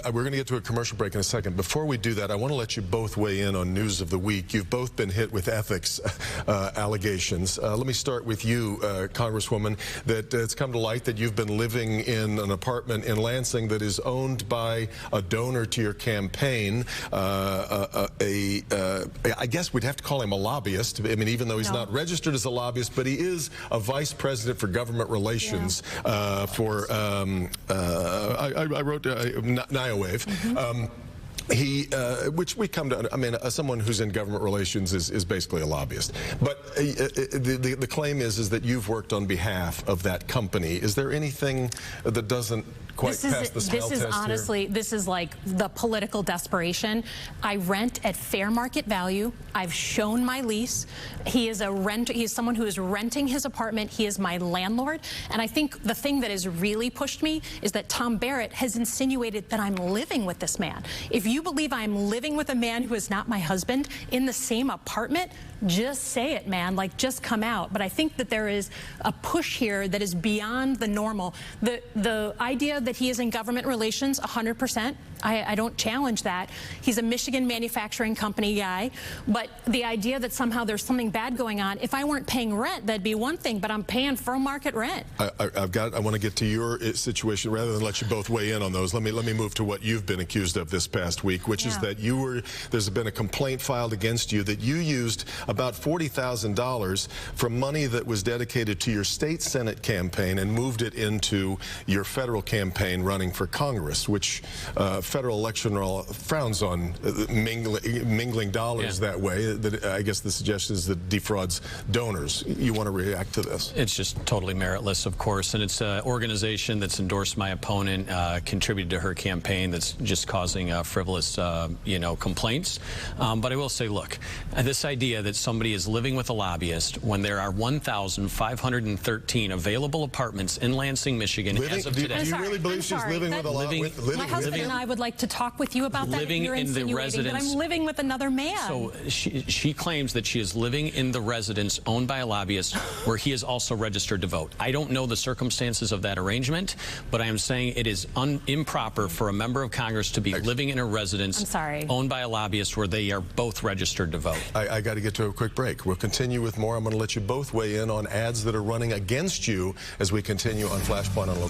We're going to get to a commercial break in a second. Before we do that, I want to let you both weigh in on news of the week. You've both been hit with ethics allegations. Let me start with you, Congresswoman, that it's come to light that you've been living in an apartment in Lansing that is owned by a donor to your campaign. I guess we'd have to call him a lobbyist. I mean, even though he's not registered as a lobbyist, but he is a vice president for government relations for, I wrote NIOWAVE. Which we come to, I mean, someone who's in government relations is basically a lobbyist. But the claim is that you've worked on behalf of that company. Is there anything that doesn't quite pass the smell test here? Honestly, this is like the political desperation. I rent at fair market value. I've shown my lease. He is a renter. He is someone who is renting his apartment. He is my landlord. And I think the thing that has really pushed me is that Tom Barrett has insinuated that I'm living with this man. If you believe I'm living with a man who is not my husband in the same apartment, just say it, man. Like, just come out. But I think that there is a push here that is beyond the normal. The idea that he is in government relations, 100%. I don't challenge that. He's a Michigan manufacturing company guy. But the idea that somehow there's something bad going on, if I weren't paying rent, that'd be one thing. But I'm paying full market rent. I want to get to your situation rather than let you both weigh in on those. Let me move to what you've been accused of this past week, which is that there's been a complaint filed against you that you used about $40,000 from money that was dedicated to your state Senate campaign and moved it into your federal campaign running for Congress, which federal election law frowns on mingling dollars that way. I guess the suggestion is that defrauds donors. You want to react to this? It's just totally meritless, of course, and it's an organization that's endorsed my opponent, contributed to her campaign, that's just causing frivolous, complaints. But I will say, look, this idea that somebody is living with a lobbyist when there are 1,513 available apartments in Lansing, Michigan as of today. Do you really believe she's living with a lobbyist? My husband and I would like to talk with you about that. Living in the residence. That I'm living with another man. So she claims that she is living in the residence owned by a lobbyist where he is also registered to vote. I don't know the circumstances of that arrangement, but I am saying it is improper for a member of Congress to be living in a residence owned by a lobbyist where they are both registered to vote. I got to get to a quick break. We'll continue with more. I'm going to let you both weigh in on ads that are running against you as we continue on Flashpoint on Local.